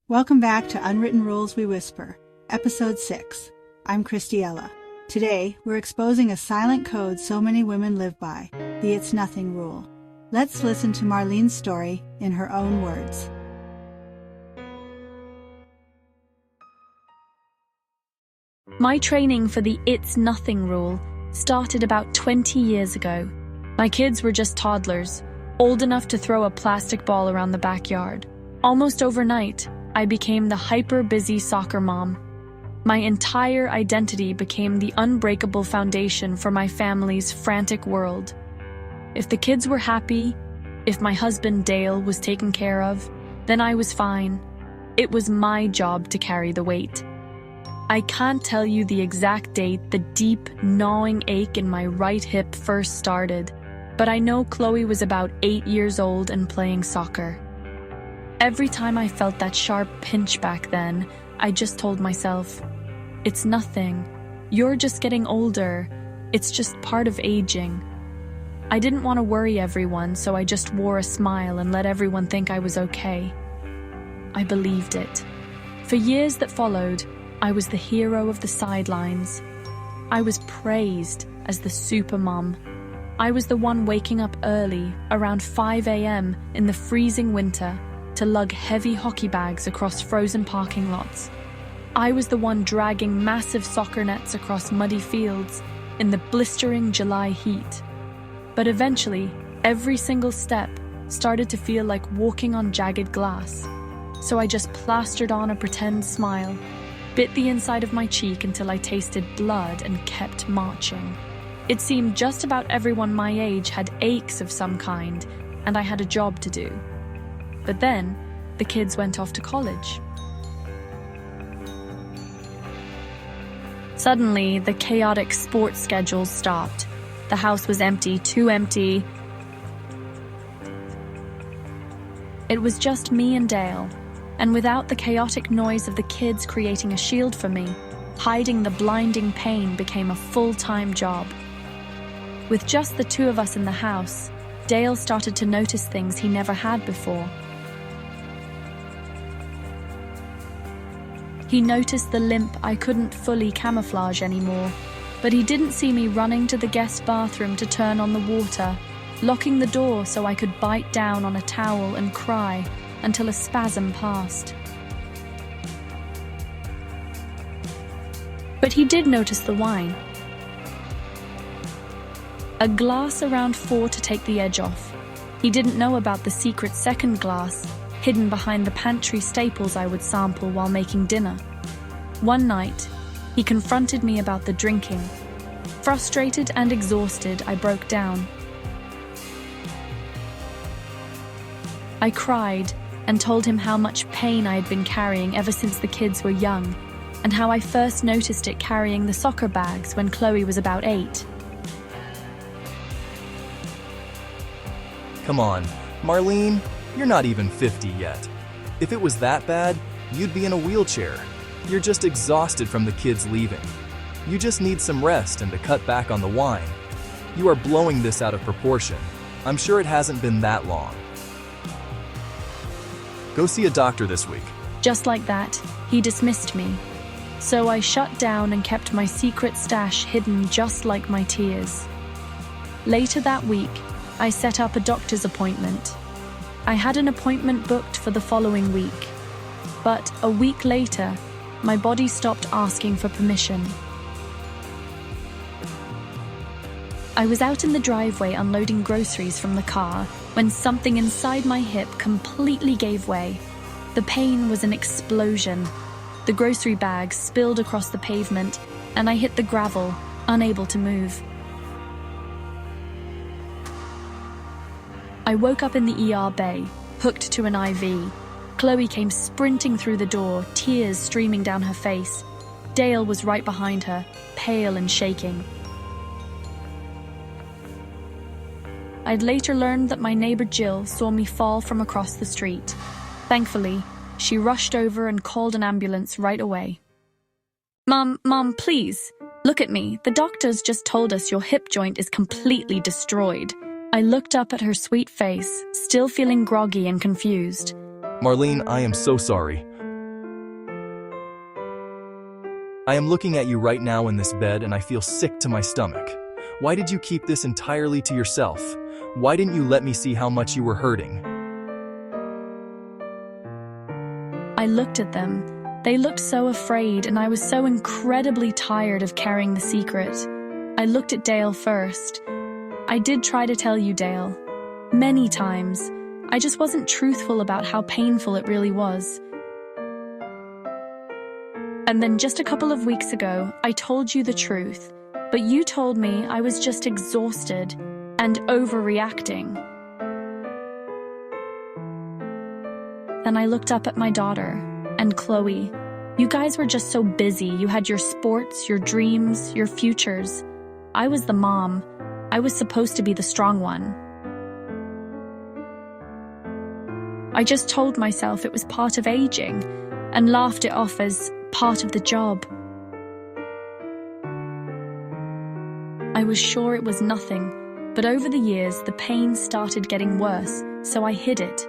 Welcome back to Unwritten Rules We Whisper, Episode 6. I'm Kristy. Today, we're exposing a silent code so many women live by, the It's Nothing rule. Let's listen to Marlene's story in her own words. My training for the It's Nothing rule started about 20 years ago. My kids were just toddlers, old enough to throw a plastic ball around the backyard. Almost overnight, I became the hyper-busy soccer mom. My entire identity became the unbreakable foundation for my family's frantic world. If the kids were happy, if my husband Dale was taken care of, then I was fine. It was my job to carry the weight. I can't tell you the exact date the deep, gnawing ache in my right hip first started, but I know Chloe was about 8 years old and playing soccer. Every time I felt that sharp pinch back then, I just told myself, "It's nothing. You're just getting older. It's just part of aging." I didn't want to worry everyone, so I just wore a smile and let everyone think I was okay. I believed it. For years that followed, I was the hero of the sidelines. I was praised as the super mom. I was the one waking up early, around 5 a.m. in the freezing winter, to lug heavy hockey bags across frozen parking lots. I was the one dragging massive soccer nets across muddy fields in the blistering July heat. But eventually, every single step started to feel like walking on jagged glass. So I just plastered on a pretend smile, bit the inside of my cheek until I tasted blood and kept marching. It seemed just about everyone my age had aches of some kind, and I had a job to do. But then, the kids went off to college. Suddenly, the chaotic sports schedules stopped. The house was empty, too empty. It was just me and Dale, and without the chaotic noise of the kids creating a shield for me, hiding the blinding pain became a full-time job. With just the two of us in the house, Dale started to notice things he never had before. He noticed the limp I couldn't fully camouflage anymore, but he didn't see me running to the guest bathroom to turn on the water, locking the door so I could bite down on a towel and cry until a spasm passed. But he did notice the wine. A glass around 4 to take the edge off. He didn't know about the secret second glass hidden behind the pantry staples I would sample while making dinner. One night, he confronted me about the drinking. Frustrated and exhausted, I broke down. I cried and told him how much pain I had been carrying ever since the kids were young, and how I first noticed it carrying the soccer bags when Chloe was about 8. Come on, Marlene, you're not even 50 yet. If it was that bad, you'd be in a wheelchair. You're just exhausted from the kids leaving. You just need some rest and to cut back on the wine. You are blowing this out of proportion. I'm sure it hasn't been that long. Go see a doctor this week. Just like that, he dismissed me. So I shut down and kept my secret stash hidden just like my tears. Later that week, I set up a doctor's appointment. I had an appointment booked for the following week. But a week later, my body stopped asking for permission. I was out in the driveway unloading groceries from the car when something inside my hip completely gave way. The pain was an explosion. The grocery bags spilled across the pavement, and I hit the gravel, unable to move. I woke up in the ER bay, hooked to an IV. Chloe came sprinting through the door, tears streaming down her face. Dale was right behind her, pale and shaking. I'd later learned that my neighbor Jill saw me fall from across the street. Thankfully, she rushed over and called an ambulance right away. Mom, please, look at me. The doctors just told us your hip joint is completely destroyed. I looked up at her sweet face, still feeling groggy and confused. Marlene, I am so sorry. I am looking at you right now in this bed and I feel sick to my stomach. Why did you keep this entirely to yourself? Why didn't you let me see how much you were hurting? I looked at them. They looked so afraid, and I was so incredibly tired of carrying the secret. I looked at Dale first. I did try to tell you, Dale. Many times. I just wasn't truthful about how painful it really was. And then just a couple of weeks ago, I told you the truth, but you told me I was just exhausted and overreacting. Then I looked up at my daughter and Chloe. You guys were just so busy. You had your sports, your dreams, your futures. I was the mom. I was supposed to be the strong one. I just told myself it was part of aging and laughed it off as part of the job. I was sure it was nothing, but over the years the pain started getting worse, so I hid it.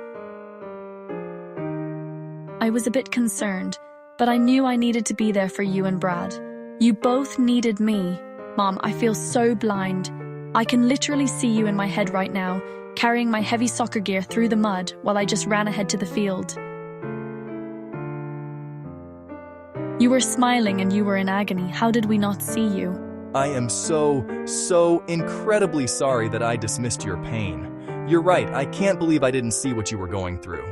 I was a bit concerned, but I knew I needed to be there for you and Brad. You both needed me. Mom, I feel so blind. I can literally see you in my head right now, carrying my heavy soccer gear through the mud while I just ran ahead to the field. You were smiling and you were in agony. How did we not see you? I am so incredibly sorry that I dismissed your pain. You're right, I can't believe I didn't see what you were going through.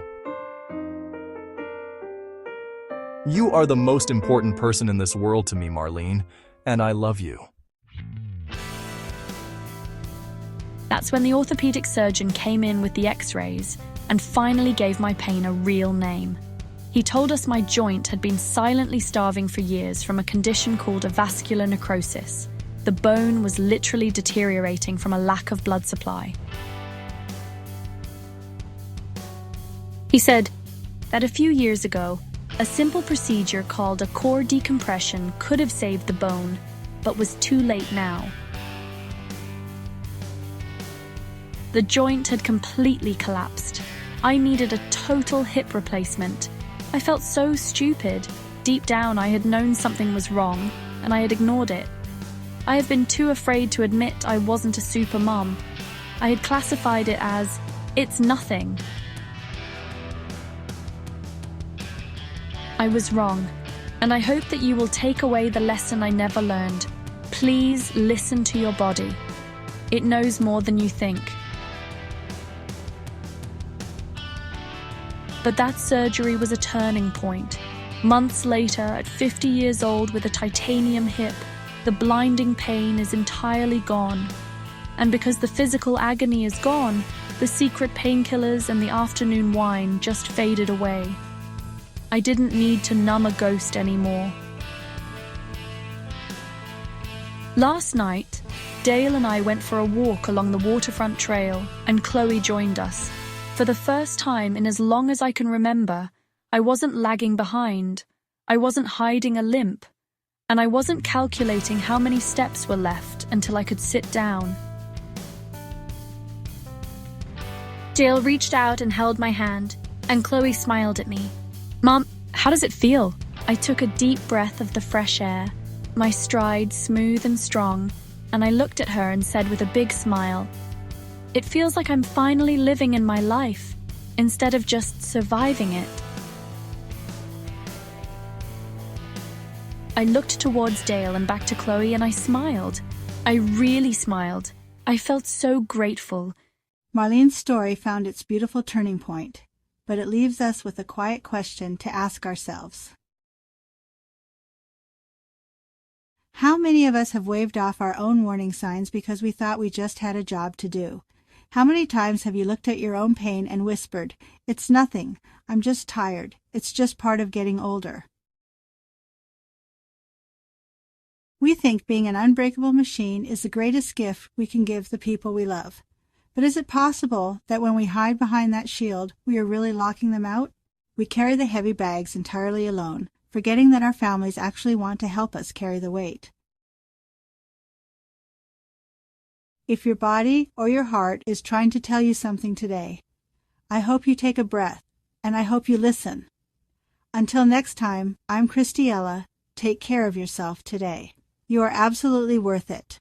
You are the most important person in this world to me, Marlene, and I love you. That's when the orthopedic surgeon came in with the x-rays and finally gave my pain a real name. He told us my joint had been silently starving for years from a condition called a vascular necrosis. The bone was literally deteriorating from a lack of blood supply. He said that a few years ago, a simple procedure called a core decompression could have saved the bone, but was too late now. The joint had completely collapsed. I needed a total hip replacement. I felt so stupid. Deep down, I had known something was wrong, and I had ignored it. I have been too afraid to admit I wasn't a super mom. I had classified it as, it's nothing. I was wrong, and I hope that you will take away the lesson I never learned. Please listen to your body. It knows more than you think. But that surgery was a turning point. Months later, at 50 years old with a titanium hip, the blinding pain is entirely gone. And because the physical agony is gone, the secret painkillers and the afternoon wine just faded away. I didn't need to numb a ghost anymore. Last night, Dale and I went for a walk along the waterfront trail, and Chloe joined us. For the first time in as long as I can remember, I wasn't lagging behind. I wasn't hiding a limp. And I wasn't calculating how many steps were left until I could sit down. Dale reached out and held my hand, and Chloe smiled at me. Mom, how does it feel? I took a deep breath of the fresh air, my stride smooth and strong, and I looked at her and said with a big smile, it feels like I'm finally living in my life, instead of just surviving it. I looked towards Dale and back to Chloe and I smiled. I really smiled. I felt so grateful. Marlene's story found its beautiful turning point, but it leaves us with a quiet question to ask ourselves. How many of us have waved off our own warning signs because we thought we just had a job to do? How many times have you looked at your own pain and whispered, it's nothing, I'm just tired, it's just part of getting older? We think being an unbreakable machine is the greatest gift we can give the people we love. But is it possible that when we hide behind that shield, we are really locking them out? We carry the heavy bags entirely alone, forgetting that our families actually want to help us carry the weight. If your body or your heart is trying to tell you something today, I hope you take a breath, and I hope you listen. Until next time, I'm Kristy. take care of yourself today. You are absolutely worth it.